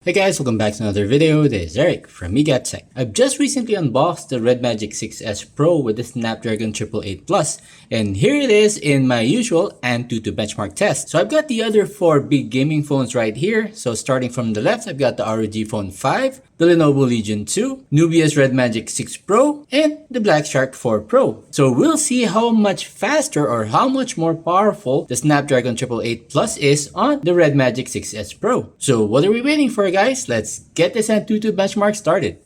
Hey guys, welcome back to another video. This is Eric from Tech. I've just recently unboxed the RedMagic 6S Pro with the Snapdragon 888 Plus, and here it is in my usual ANTUTU benchmark test. So I've got the other four big gaming phones right here. So starting from the left, I've got the ROG Phone 5, the Lenovo Legion 2, Nubia's RedMagic 6 Pro, and the Black Shark 4 Pro. So we'll see how much faster or how much more powerful the Snapdragon 888 Plus is on the RedMagic 6S Pro. So what are we waiting for, guys? Let's get this ANTUTU benchmark started.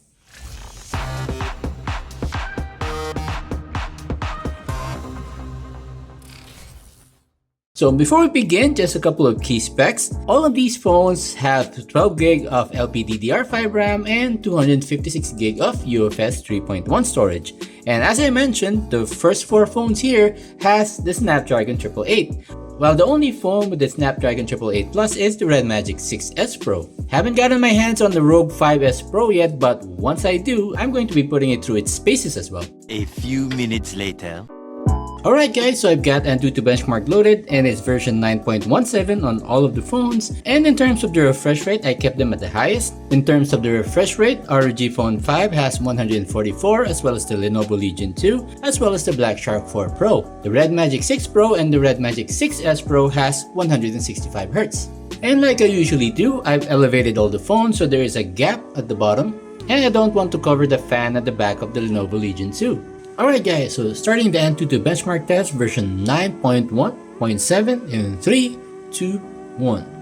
So before we begin, just a couple of key specs. All of these phones have 12 gig of LPDDR5 RAM and 256 gig of UFS 3.1 storage. And as I mentioned, the first four phones here has the Snapdragon 888. While the only phone with the Snapdragon 888 Plus is the RedMagic 6S Pro. Haven't gotten my hands on the ROG 5S Pro yet, but once I do, I'm going to be putting it through its paces as well. A few minutes later. Alright guys, so I've got ANTUTU benchmark loaded and it's version 9.17 on all of the phones. And in terms of the refresh rate, I kept them at the highest. In terms of the refresh rate, ROG Phone 5 has 144 as well as the Lenovo Legion 2 as well as the Black Shark 4 Pro. The RedMagic 6 Pro and the RedMagic 6S Pro has 165Hz. And like I usually do, I've elevated all the phones so there is a gap at the bottom and I don't want to cover the fan at the back of the Lenovo Legion 2. Alright guys, so starting the ANTUTU benchmark test version 9.1.7 in 3, 2, 1.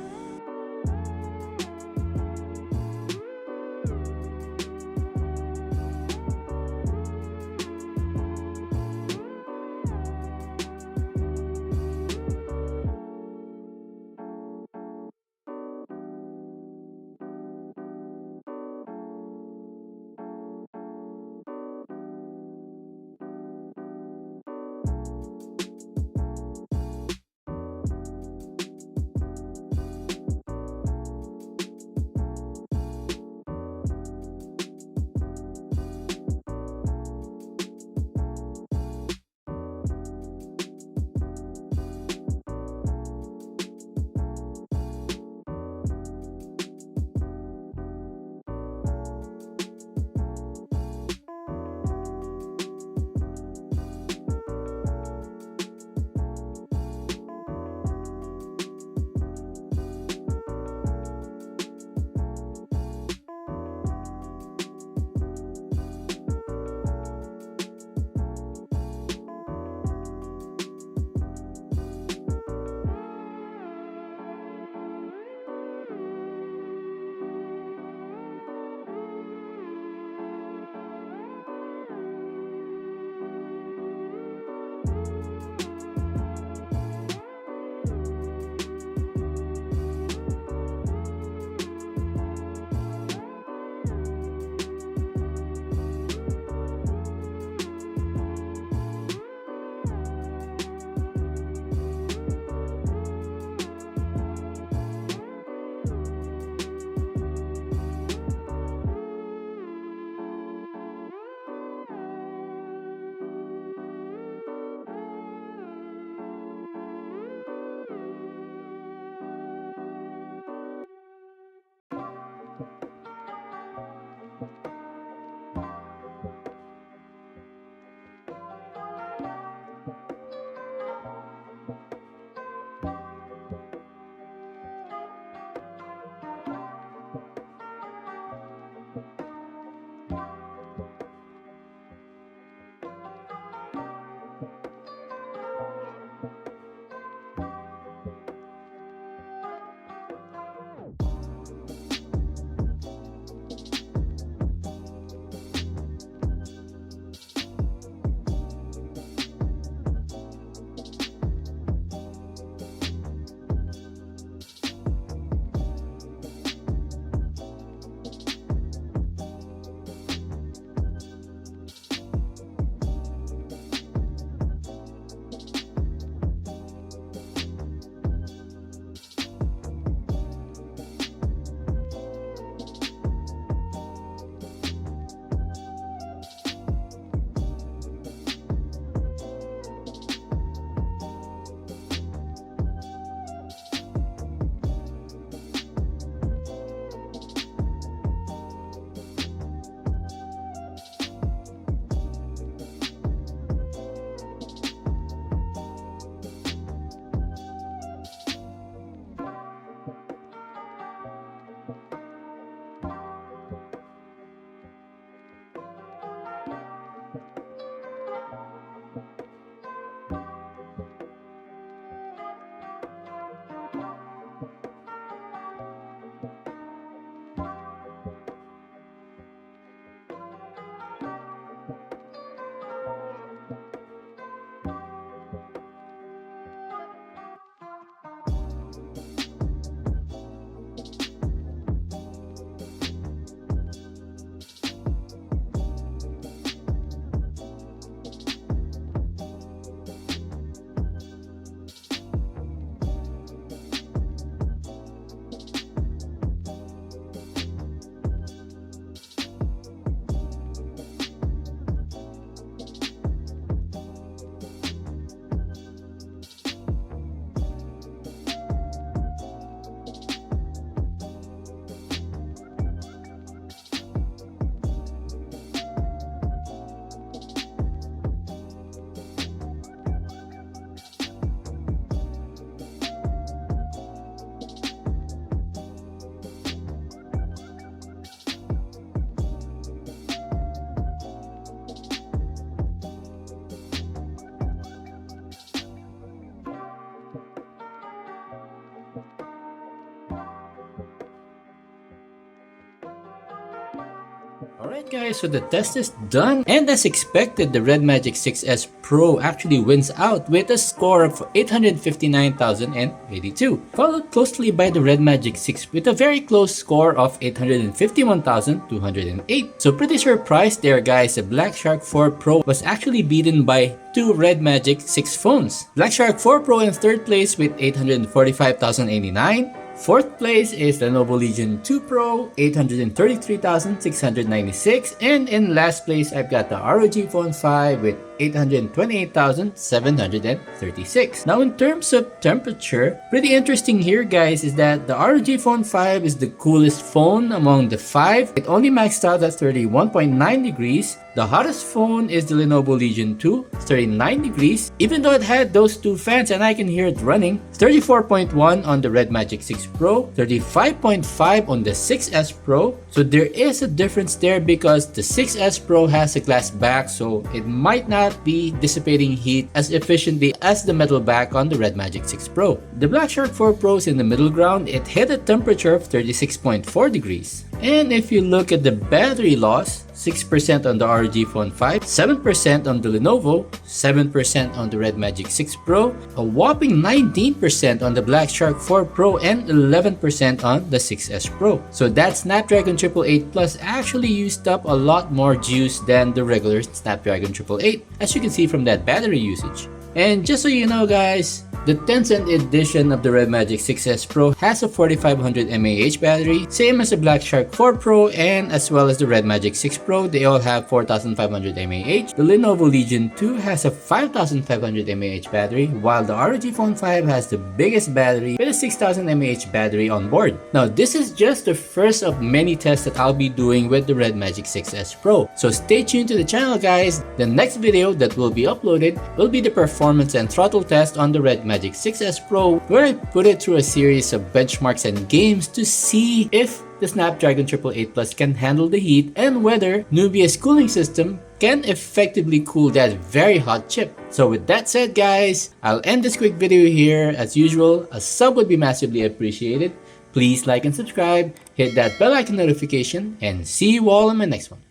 Alright guys, so the test is done, and as expected, the RedMagic 6S Pro actually wins out with a score of 859,082, followed closely by the RedMagic 6 with a very close score of 851,208. So pretty surprised there guys, the Black Shark 4 Pro was actually beaten by two RedMagic 6 phones. Black Shark 4 Pro in third place with 845,089. Fourth place is Lenovo Legion 2 Pro, 833,696, and in last place I've got the ROG Phone 5 with 828,736. Now in terms of temperature, pretty interesting here guys is that the ROG Phone 5 is the coolest phone among the 5. It only maxed out at 31.9 degrees. The hottest phone is the Lenovo Legion 2, 39 degrees, even though it had those two fans and I can hear it running. 34.1 on the RedMagic 6 Pro, 35.5 on the 6S Pro. So there is a difference there because the 6S Pro has a glass back, so it might not be dissipating heat as efficiently as the metal back on the RedMagic 6 Pro. The Black Shark 4 Pro is in the middle ground. It hit a temperature of 36.4 degrees. And if you look at the battery loss, 6% on the ROG Phone 5, 7% on the Lenovo, 7% on the RedMagic 6 Pro, a whopping 19% on the Black Shark 4 Pro, and 11% on the 6S Pro. So that Snapdragon 888 Plus actually used up a lot more juice than the regular Snapdragon 888, as you can see from that battery usage. And just so you know guys, the Tencent edition of the RedMagic 6S Pro has a 4500 mAh battery, same as the Black Shark 4 Pro and as well as the RedMagic 6 Pro. They all have 4500 mAh. The Lenovo Legion 2 has a 5500 mAh battery, while the ROG Phone 5 has the biggest battery with a 6000 mAh battery on board. Now this is just the first of many tests that I'll be doing with the RedMagic 6S Pro. So stay tuned to the channel guys. The next video that will be uploaded will be the performance and throttle test on the RedMagic 6S Pro, where I put it through a series of benchmarks and games to see if the Snapdragon 888 Plus can handle the heat and whether Nubia's cooling system can effectively cool that very hot chip. So with that said guys, I'll end this quick video here. As usual, a sub would be massively appreciated. Please like and subscribe, hit that bell icon notification, and see you all in my next one.